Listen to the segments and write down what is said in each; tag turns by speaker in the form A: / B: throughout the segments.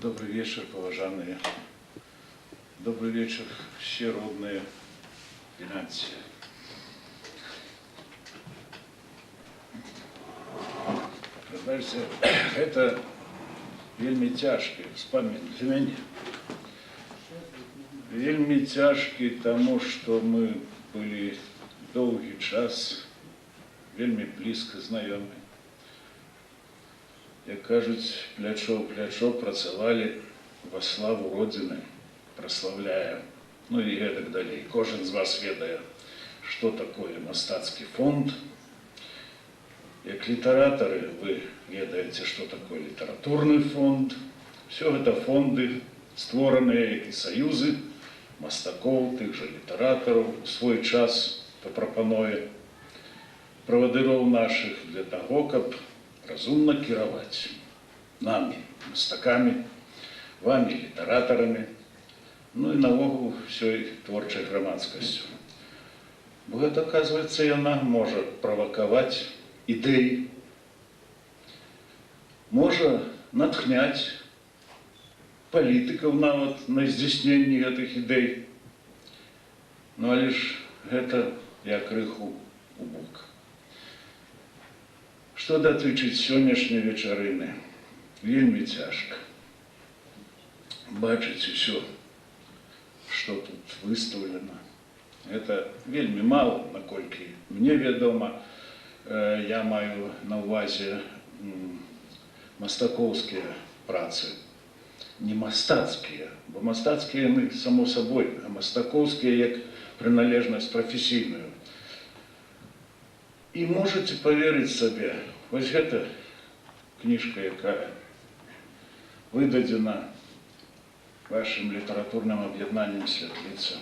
A: Добрый вечер, поважанные. Добрый вечер, все родные финансы. Знаете, это вельми тяжкий вспомин для меня. Вельми тяжкий тому, что мы были долгий час вельми близко знакомы. Як кажуть, плячо в плячо працювали во славу Родины, прославляя, ну и так далее. Кожен з вас ведає, что такое мастацкий фонд. Як литераторы, вы ведаете, что такое литературный фонд. Все это фонды, створенные и союзы мастаков, тых же литераторов, у свой час по пропанове правадыров наших для того, каб разумно кіраваць нами, мастаками, вами, литераторами, ну и наогул всей творчей громадскостью. Бо гэта, оказывается, яна можа правакаваць идеи, можа натхняць политиков нават на здзяйсненне гэтых идей. Ну але ж гэта я крыху у бок. Что датычыць сённяшняй вечарыны, вельмі цяжка бачыць усё, что тут выставлено. Это вельмі мало, наколькі мне ведома. Я маю на увазе мастакоўскія працы, не мастацкія, бо мастацкія мы само собой, а мастакоўскія як прыналежнасць прафесійную. И можете поверить себе, вось гэта книжка, якая выдадзена вашим литературным об'яднаннем «Святлица».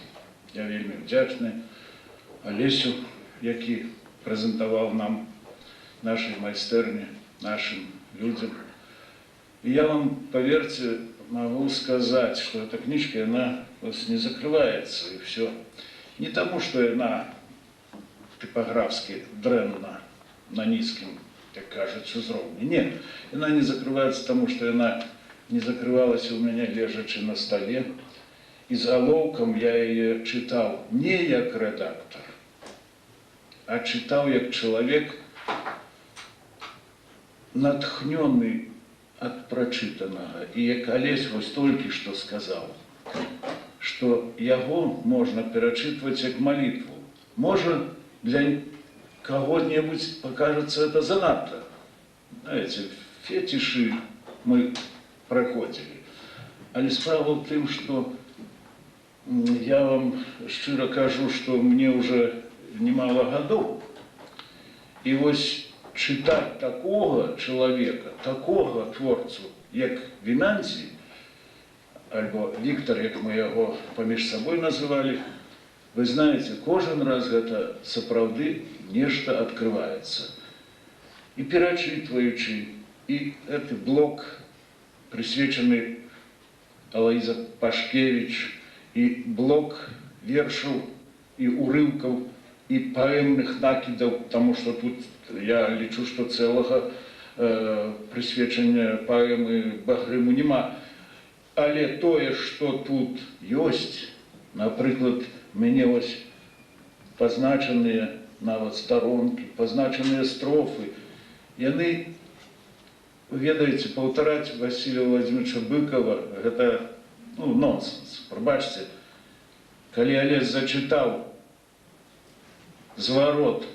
A: Я вельмі вдячны Олесю, які прэзентаваў нам нашей майстэрні, нашим людям. И я вам, поверьте, могу сказать, что эта книжка, она не закрывается, и все. Не тому, что она типографски дрэнна на низким, как кажется, узроўні. Нет, она не закрывается тому, что она не закрывалась у меня лежачи на столе. И заголовком я ее читал не как редактор, а читал как человек, натхненный от прочитанного. И як Олесь вось только что сказал, что его можно перечитывать как молитву. Может, для кого-нибудь покажется это занадто. Знаете, фетиши мы проходили. Але справа в том, что я вам щиро кажу, что мне уже немало годов. И вот читать такого человека, такого творцу, як Винантий, альбо Виктор, як мы его поміж собой называли, вы знаете, кожен раз это сапраўды нечто открывается. И перечитываючи, и этот блок, присвяченный Алоиза Пашкевич, и блок вершаў, и урывков, и поэмных накидов, потому что тут я лічу, что целого присвячення поэмы Багрыму нема. Але тое, что тут есть, например, мне ось позначенные нават сторонки, позначенные строфы, яны, ведаете, паўтараць Василия Владимировича Быкова, это нонсенс. Пробачьте, калі Олесь зачитал зворот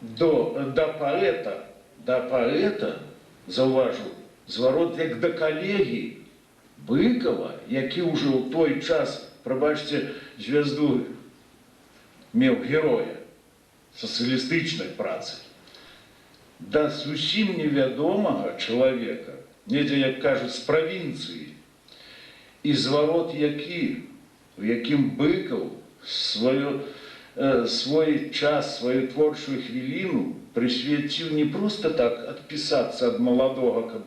A: до поэта, зауважу, зворот як до коллеги Быкова, які уже у той час, пробачьте, звезду меў героя социалистичной працы, да зусім невядомага человека, недзе, як кажуть, з провинции, и зворот які, у якім Быков свой час, свою творчую хвилину присвятил не просто так отписаться от молодого,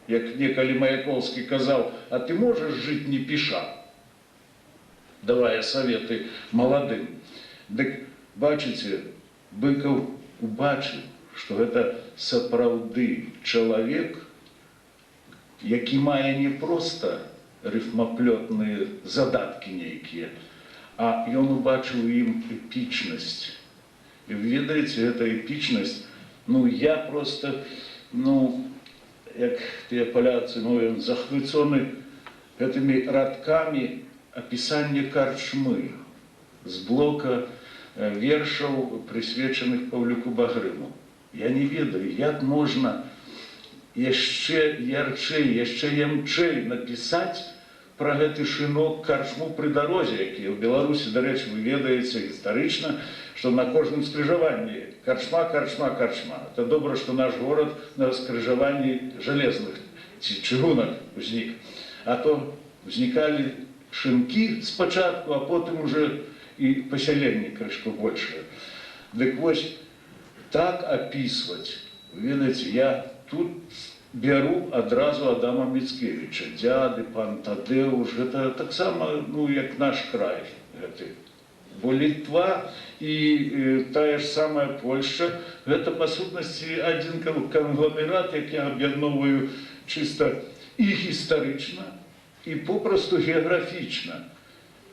A: як некалі Маяковский казал, а ты можешь жить не пиша, давая советы молодым. Так, бачите, Быков убачил, что это сапраўды человек, які мае не проста рыфмаплётныя задаткі нейкія, а ён убачыў у ім эпічнасць. І вы ведаеце, гэта эпічнасць, ну я просто, ну, як тыя паляцы мовяць, захвыцоны гэтымі радкамі апісання карчмы з блока вершаў, прысвечаных Паўлюку Багрыму. Я не ведаю, як можна яшчэ ярчэй, яшчэ ямчэй напісаць пра гэты шынок карчму пры дарозе, які ў Беларусі, дарэчы, вы ведаеце гістарычна, што на кожным скрыжаванні карчма, карчма, карчма. Это добра, што наш горад на скрыжаванні жалезных ці чыгунак узнік. А то узнікалі шынкі спачатку, а потым уже і пасяленні крышку большае. Дык вось, так описывать, ведаеце, я тут беру адразу Адама Міцкевіча, дзяды, пан Тадеуш, гэта таксама, ну, як наш край гэты. Бо Літва і тая ж самая Польшча, гэта, па сутнасці, адзін кангламерат, які аб'ядноўваю чыста і гістарычна, і попросту геаграфічна.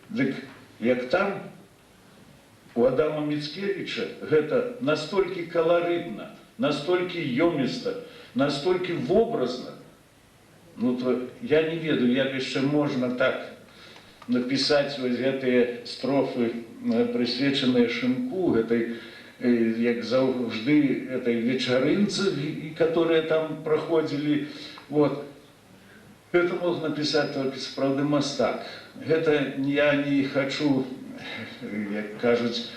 A: Дык, як там, у Адама Міцкевіча гэта настолькі каларытна, настолькі ёміста, настолькі вобразна. Ну, то я не ведаю, як яшчэ можна так напісаць вось гэтыя строфы, прысвечаныя шынку, гэтай, як заўжды, этой вечарынцы, которые там праходзілі. Вот. Гэта мог напісаць толькі сапраўдны мастак. Гэта я не хачу, як кажуць,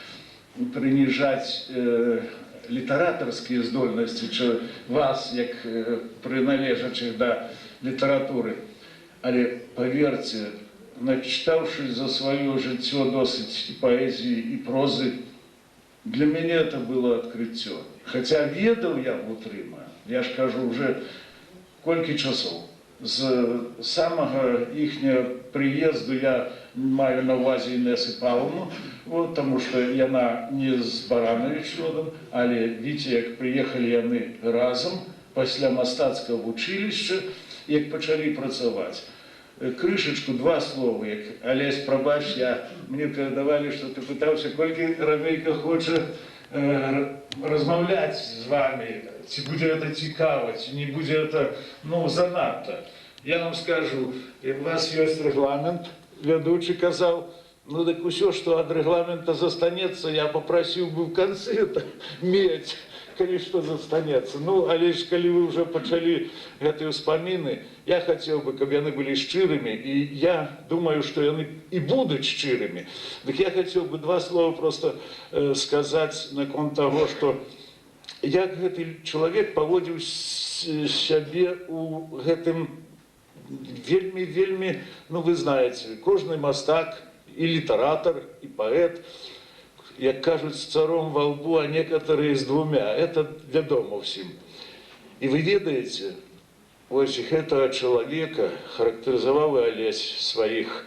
A: прыніжаць літаратарскія здольнасці вас, як прыналежачых да літаратуры. Але, паверце, начытаўшы за сваё жыццё досыць і паэзіі, і прозы, для мяне это было адкрыццё. Хаця ведаў я ўтрыма, я ж кажу, уже колькі часоў. З самага іхняга прыезду я маю на ўвазе Інессы Павловну, вот, таму што яна не з Баранович родам, але видите, як прыехалі яны разам пасля мастацкага вучылішча, як пачалі працаваць. Крышачку, два словы, як Алесь, прабач, мне перадавалі, што ты пытаўся, колькі Рамейка хоча размаўляць з вами, ці будзе гэта цікава, ці не будзе гэта, ну, занадта. Я вам скажу, у вас ёсць рэгламент, вядучы казаў, ну, так усё, што ад рэгламента застанецца, я папрасіў бы в канцы это мець, калі што застанецца. Ну, але ж, калі вы ўжо пачалі гэтыя ўспаміны, я хацеў бы, каб яны былі шчырымі, і я думаю, што яны і будуць шчырымі. Дык я хацеў бы два слова просто сказаць наконт таго, што як гэты чалавек паводзіў сябе у гэтым вельмі, ну, вы знаеце, кожны мастак, і літаратар, і паэт, як кажуць, з царом во лбу, а некаторые з двумя. Это вядома ўсім. І вы ведаеце, вось гэтага чалавека характарызаваў і Алесь сваіх,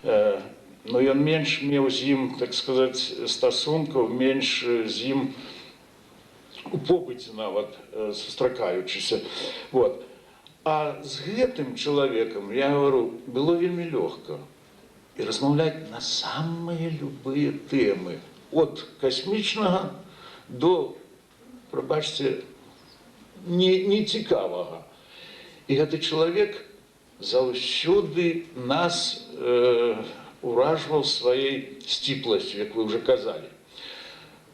A: но ён менш меў з ім, так сказаць, стасункаў, менш з ім у побыце нават сустракаючыся. Вот. А з гэтым чалавекам, я говорю, было вельмі лёгка. І размаўляць на самыя любыя тэмы. От касмічнага до, прабачце, нецікавага. І гэты чалавек заўсёды нас уражваў сваёй сціпласцю, як вы ўжо казалі.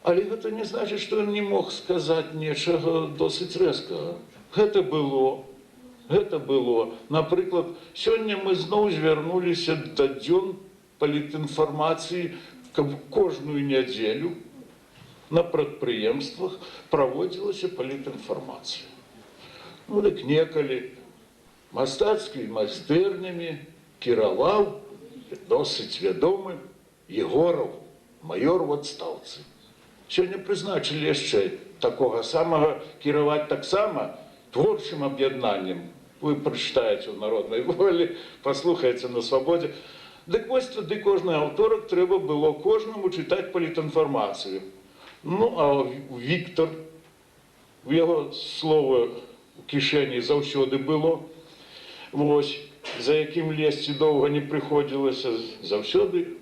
A: Але гэта не значыць, што ён не мог сказаць нечага досыць рэзкага. Гэта было. Напрыклад, сёння мы зноў звярнуліся да дзён палітінфармацыі, каб кожную нядзелю на прадпрыемствах праводзілася палітінфармацыя. Ну, дык некалі мастацкімі майстэрнямі кіраваў досыць вядомы Егораў, маёр у адстаўцы. Сёння прызначылі яшчэ такога самага кіраваць таксама творчым аб'яднаннем. Вы прачытаеце ў народнай волі, паслухаеце на свабодзе. Дык вось тады кожны аўторак трэба было кожнаму чытаць палітінфармацыю. Ну, а Віктор, у яго слова ў кішэні заўсёды было.
B: вось, за якім лезці доўга не прыходзілася, заўсёды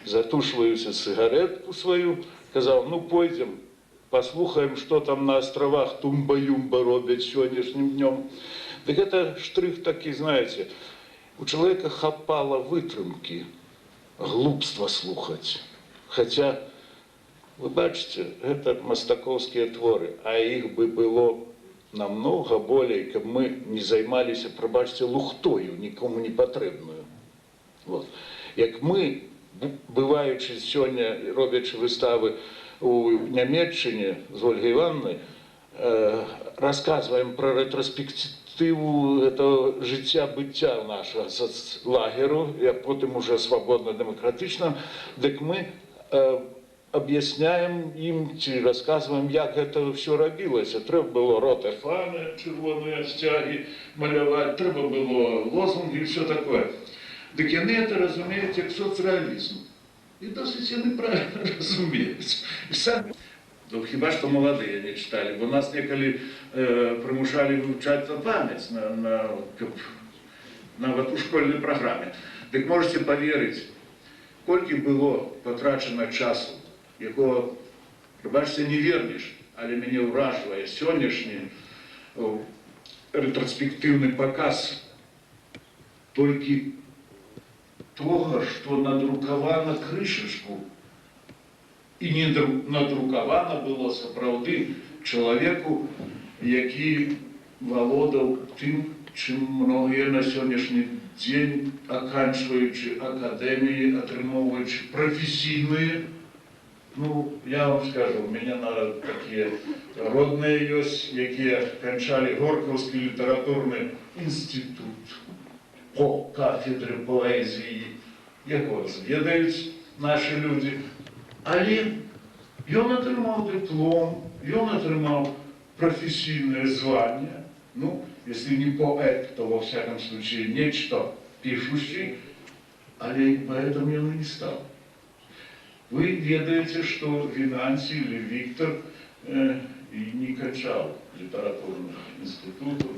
B: затушваюся сигаретку сваю, казаў, ну пойдзем, паслухаем, што там на астравах тумба-юмба робяць сённяшнім днём. Дык гэта штрых такі, знаеце, у чалавека хапала вытрымкі, глупства слухаць. Хаця, вы бачыце, гэта мастакоўскія творы, а іх бы было намнога болей, каб мы не займаліся, прабачце, лухтою, нікому не патрэбную. Вот. Як мы, бываючы сёння, робячы выставы у Нямецчыне з Ольгай Івановнай, расказваем пра рэтроспектыву этого жыцця-быцця нашага лагеру, а потым уже свабодна-дэмакратычна, дык мы аб'ясняем ім ці расказваем, як гэта ўсё рабілася. Трэба было рота фаны, чырвоныя сцягі маляваць, трэба было лозунгі і ўсё такое. Дык яны это разумеюць як соцрэалізм. І досыць яны правильно разумеюць. І самі, ну, хіба што маладыя не чыталі, бо нас некалі прымушалі вывучаць на памяць, нават у школьнай праграме. Дык можете паверыць, колькі было патрачана часу, якого, прабачце, не вернеш, але мяне ўражвае сённяшні рэтраспектыўны паказ толькі того, што надрукавана крышачку, і не надрукавана было сапраўды чалавеку, які валодаў тым, чым многія на сённяшні дзень, аканчваючы акадэміі, атрымоўваючы прафесійныя. Ну, я вам скажу, у меня такие родные ёсць, якія канчалі Горкаўскі літаратурны інстытут по кафедры паэзіі. Яго ведаюць нашы людзі. Але ён атрымаў дыплом, ён атрымаў прафесійнае званне. Ну, если не поэт, то во всяком случае нечто пишущий, але поэтом он и не стал. Вы ведаете, что Винанси или Виктор и не кончал литературных институтов,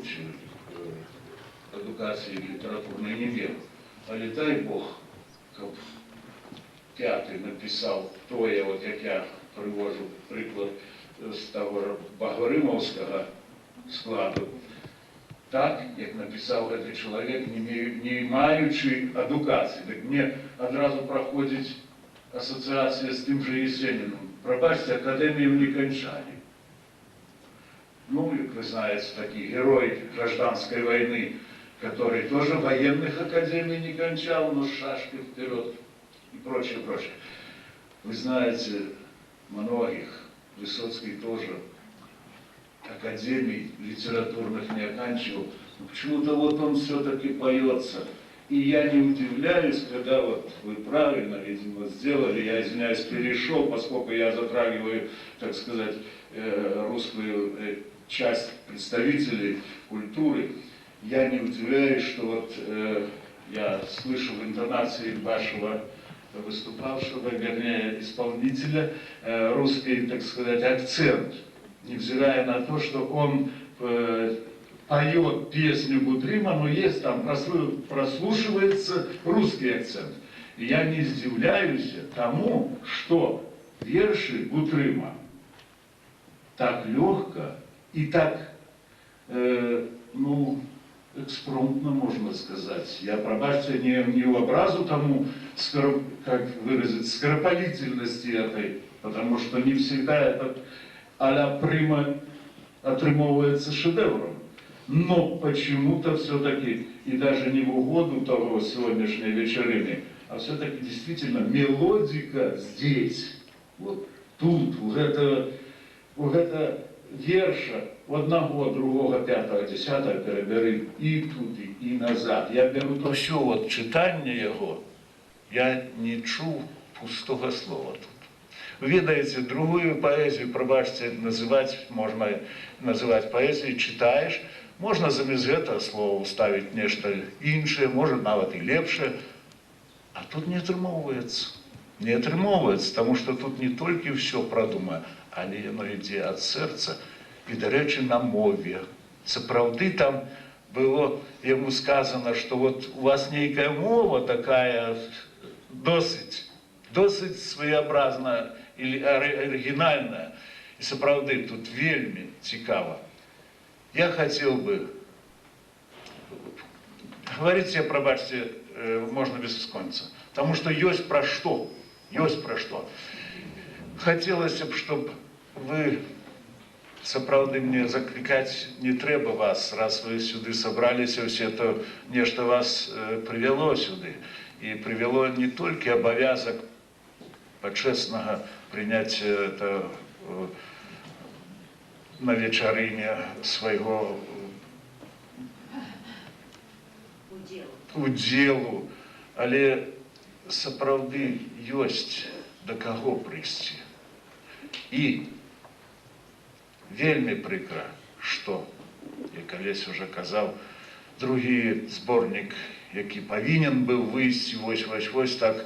B: эдукации литературной не вел. Але дай Бог, как Пятый написал тое, вот как я привожу приклад з того Багрымаўскага складу, так, як написал этот человек, не маючи адукації. Так мне одразу проходит ассоциация с тем же Есениным. Пробачьте, академию не кончали. Ну, как вы знаете, такие герой гражданской войны, который тоже военных академий не кончал, но с шашкой вперед и прочее, прочее. Вы знаете, многих, Высоцкий тоже академий литературных не оканчивал, но почему-то вот он все-таки поется. И я не удивляюсь, когда вот вы правильно, видимо, сделали, я, извиняюсь, перешел, поскольку я затрагиваю, так сказать, русскую часть представителей культуры, я не удивляюсь, что вот я слышу в интонации вашего выступавшего, вернее, исполнителя, русский, так сказать, акцент, невзирая на то, что он поет песню Бутрыма, но есть там, прослушивается русский акцент. И я не удивляюсь тому, что верши Бутрыма так легко и так, ну, экспромтно, можно сказать. Я, пробачьте, не в образу тому, как выразить, скоропалительности этой, потому что не всегда этот а-ля Прыма отрымовывается шедевром. Но почему-то все-таки, и даже не в угоду того сегодняшней вечерины, а все-таки действительно мелодика здесь, вот тут, у этого верша, у одного, другого, пятого, десятого перебери и туди, и назад. Я беру то все вот читание его, я не чув пустого слова тут. Ведаете, другую поэзию, пробачьте, можно называть поэзией, читаешь, можно замест гэтага слова ставить нечто іншае, может нават и лепшее, а тут не атрымоўваецца. Не атрымоўваецца, потому что тут не только все продумано, але оно ідзе ад сэрца. І, дарэчы, на мове. Сапраўды там было ему сказано, что вот у вас некая мова такая досыць своеобразная или оригинальная. И сапраўды тут вельми цікава. Я хотел бы, говорить я, пробачьте, можно без конца, потому что есть про что. Хотелось бы, чтобы вы, сапраўды, мне закликать не трэба вас, раз вы сюды собраліся все, то нечто вас привело сюды. И привело не только обовязок почестного принятия это на вечарыне свайго удзелу, але сапраўды ёсць да каго прыйсці. І вельмі прыкра, што, я калісь уже казаў, другі зборнік, які павінен быў выйсці, вось так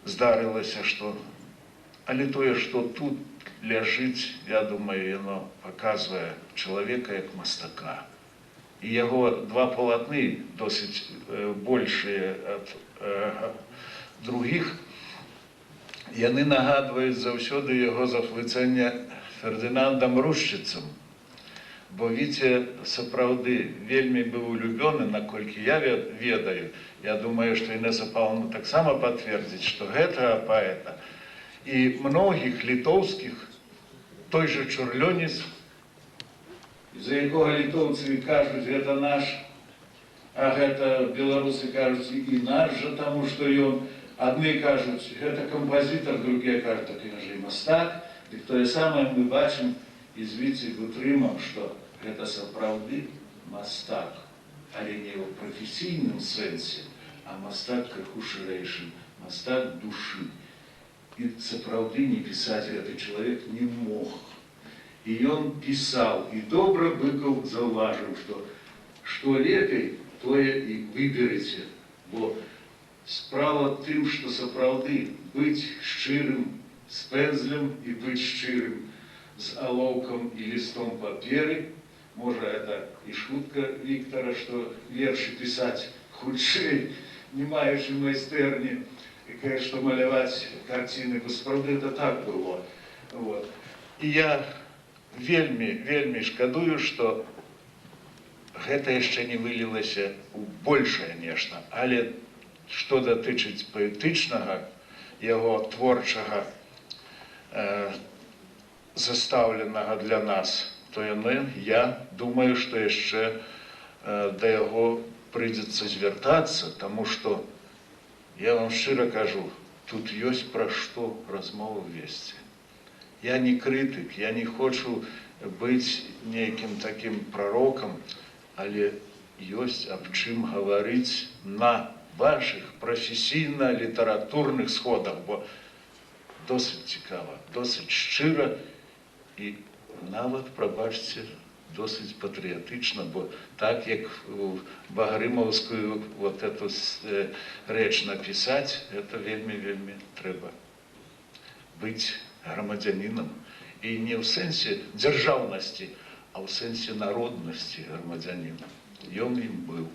B: здарылася, што... Але тое, што тут ляжыць, я думаю, яно паказвае чалавека як мастака. І яго два палатны, досыць большыя ад другіх, яны нагадваюць заўсёды яго захвыцэнне Фердынандам Рушчыцам. Бо Віця сапраўды вельмі быў улюбёны, наколькі я ведаю. Я думаю, што Інеса Паўловна таксама пацвердзіць, што гэтага паэта і многіх літоўскіх, той же Чурлёніс, за якога літоўцы кажуць, гэта наш, а гэта беларусы кажуць, і наш жа, таму што ён, адны кажуць, гэта кампазітар, другія кажуць, так ён жа і мастак. Дык тое самае мы бачым і з Віцай Гутрымам, што гэта сапраўды мастак, але не ў прафесійным сэнсе, а мастак крыху шырэйшы, мастак душы. І сапраўды не пісаць гэты чалавек не мог. І ён пісаў, і добра Быкаў заўважыў, што лепей, тое і выберыце. Бо справа тым, што сапраўды быць шчырым з пэндзлем і быць шчырым з алоўкам і лістом паперы, можа, это і шутка Віктара, што вершы пісаць хутчэй, не маючы майстэрні, што маляваць карціны, бо сапраўды это так было. І я вельмі шкадую, што гэта яшчэ не вылілася ў большае нешта. Але што датычыць паэтычнага, яго творчага, застаўленага для нас, то я думаю, што яшчэ да яго прыйдзецца звяртацца, таму што, я вам шчыра кажу, тут ёсць пра што размову весці. Я не крытык, я не хочу быць нейкім такім прарокам, але ёсць аб чым гаварыць на ваших прафесійна-літаратурных сходах, бо досыць цікава, досыць шчыра і нават, прабачце, досыць патрыятычна, бо так, як багрымаўскую вот эту рэч напісаць, это вельмі трэба быць грамадзянінам. І не ў сэнсе дзяржаўнасці, а ў сэнсе народнасці грамадзянінам. Ён ім быў.